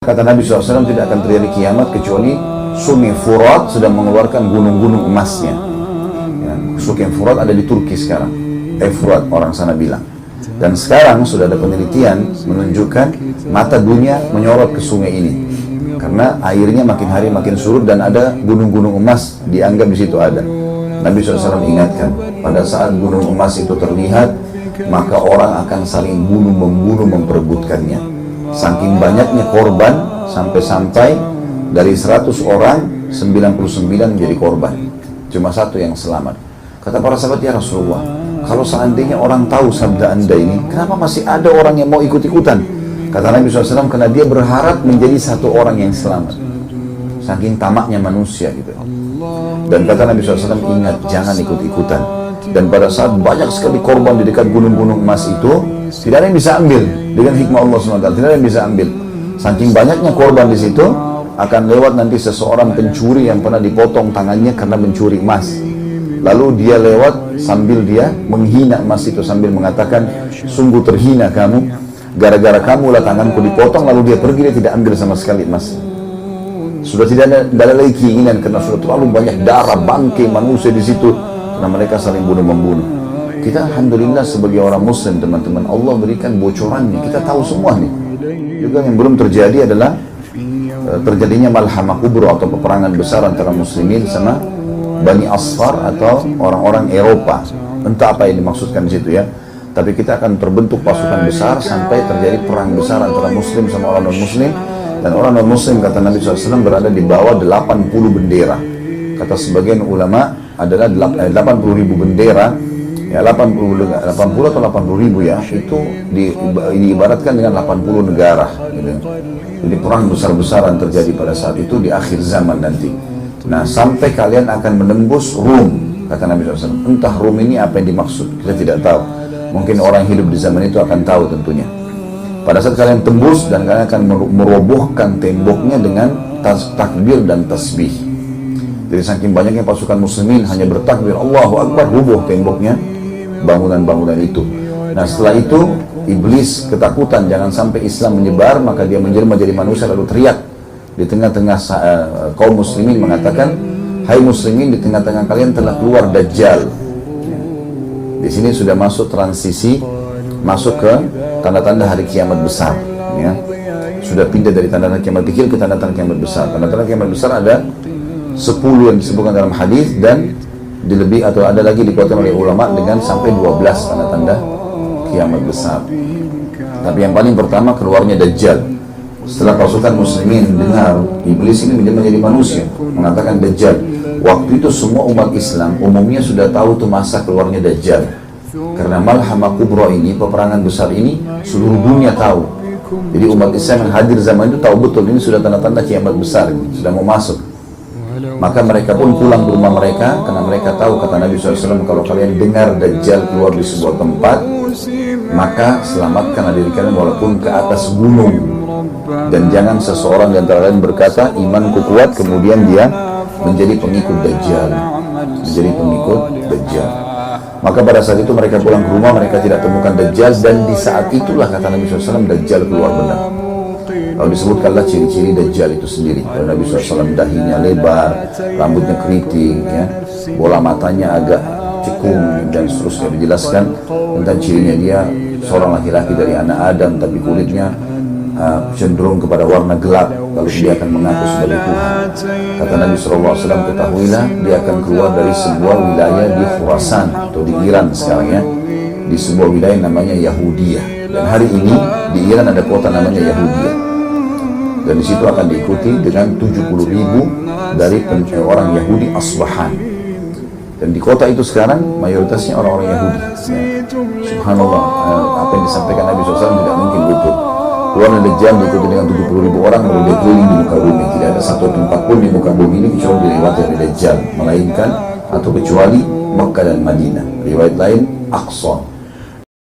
Kata Nabi SAW, tidak akan terjadi kiamat kecuali Sungai Furat sedang mengeluarkan gunung-gunung emasnya. Ya, Sungai Furat ada di Turki sekarang. Furat orang sana bilang. Dan sekarang sudah ada penelitian menunjukkan mata dunia menyorot ke sungai ini. Karena airnya makin hari makin surut dan ada gunung-gunung emas dianggap di situ ada. Nabi SAW ingatkan, pada saat gunung emas itu terlihat, maka orang akan saling bunuh-membunuh memperebutkannya. Saking banyaknya korban, sampai-sampai dari 100 orang, 99 menjadi korban. Cuma satu yang selamat. Kata para sahabat, ya Rasulullah, kalau seandainya orang tahu sabda anda ini, kenapa masih ada orang yang mau ikut-ikutan? Kata Nabi SAW, karena dia berharap menjadi satu orang yang selamat. Saking tamaknya manusia gitu. Dan kata Nabi SAW, ingat, jangan ikut-ikutan. Dan pada saat banyak sekali korban di dekat gunung-gunung emas itu, tidak ada yang bisa ambil dengan hikmah Allah SWT. Tidak ada yang bisa ambil. Saking banyaknya korban di situ, akan lewat nanti seseorang pencuri yang pernah dipotong tangannya karena mencuri emas. Lalu dia lewat sambil dia menghina emas itu, sambil mengatakan, sungguh terhina kamu, gara-gara kamu lah tanganku dipotong. Lalu dia pergi, dia tidak ambil sama sekali emas. Sudah tidak ada lagi keinginan karena sudah terlalu banyak darah, bangkai manusia di situ, karena mereka saling bunuh-membunuh. Kita alhamdulillah sebagai orang muslim, teman-teman, Allah berikan bocorannya, kita tahu semua nih. Juga yang belum terjadi adalah terjadinya malhamah kubra atau peperangan besar antara muslimin sama Bani Asfar atau orang-orang Eropa. Entah apa yang dimaksudkan di situ ya. Tapi kita akan terbentuk pasukan besar sampai terjadi perang besar antara muslim sama orang non-muslim. Dan orang non-muslim, kata Nabi SAW, berada di bawah 80 bendera. Kata sebagian ulama adalah 80.000 bendera. Ya 80 atau 80.000 ya, itu diibaratkan dengan 80 negara gitu. Jadi perang besar-besaran terjadi pada saat itu di akhir zaman nanti. Nah, sampai kalian akan menembus Rum, kata Nabi SAW. Entah Rum ini apa yang dimaksud, kita tidak tahu. Mungkin orang hidup di zaman itu akan tahu tentunya. Pada saat kalian tembus, dan kalian akan merobohkan temboknya dengan takbir dan tasbih. Jadi saking banyaknya pasukan muslimin hanya bertakbir Allahu Akbar, rubuh temboknya, bangunan-bangunan itu. Nah, setelah itu iblis ketakutan jangan sampai Islam menyebar, maka dia menjelma jadi manusia lalu teriak di tengah-tengah kaum muslimin, mengatakan, hai muslimin, di tengah-tengah kalian telah keluar Dajjal. Di sini sudah masuk transisi, masuk ke tanda-tanda hari kiamat besar ya. Sudah pindah dari tanda-tanda kiamat kecil ke tanda-tanda kiamat besar. Tanda-tanda kiamat besar ada 10 yang disebutkan dalam hadis, dan dilebih atau ada lagi dikuatkan oleh ulama dengan sampai 12 tanda-tanda kiamat besar. Tapi yang paling pertama keluarnya Dajjal. Setelah pasukan muslimin dengar iblis ini menjadi manusia, mengatakan Dajjal. Waktu itu semua umat Islam umumnya sudah tahu tuh masa keluarnya Dajjal. Karena malhamah kubra ini, peperangan besar ini, seluruh dunia tahu. Jadi umat Islam yang hadir zaman itu tahu betul ini sudah tanda-tanda kiamat besar, sudah mau masuk. Maka mereka pun pulang ke rumah mereka, karena mereka tahu, kata Nabi SAW, kalau kalian dengar Dajjal keluar di sebuah tempat, maka selamatkan diri kalian walaupun ke atas gunung. Dan jangan seseorang di antara kalian berkata, imanku kuat, kemudian dia menjadi pengikut Dajjal. Menjadi pengikut Dajjal. Maka pada saat itu mereka pulang ke rumah, mereka tidak temukan Dajjal, dan di saat itulah, kata Nabi SAW, Dajjal keluar benar. Lalu disebutkanlah ciri-ciri Dajjal itu sendiri. Kalau Nabi SAW dahinya lebar, rambutnya keriting, ya, bola matanya agak cekung, dan seterusnya. Dijelaskan tentang cirinya, dia seorang laki-laki dari anak Adam, tapi kulitnya cenderung kepada warna gelap, lalu dia akan mengaku sebagai Tuhan. Kata Nabi SAW, ketahuilah dia akan keluar dari sebuah wilayah di Khurasan atau di Iran sekarang ya, di sebuah wilayah namanya Yahudiyah. Dan hari ini di Iran ada kota namanya Yahudiyah. Dan di situ akan diikuti dengan 70.000 dari orang Yahudi Asbahan. Dan di kota itu sekarang mayoritasnya orang-orang Yahudi. Ya. Subhanallah, apa yang disampaikan Nabi SAW tidak mungkin luput. Keluar Dajjal diikuti dengan 70.000 orang, lalu dia keliling di muka bumi. Tidak ada satu tempat pun di muka bumi ini kecuali dilewati oleh Dajjal, melainkan atau kecuali Makkah dan Madinah. Riwayat lain Aqsa.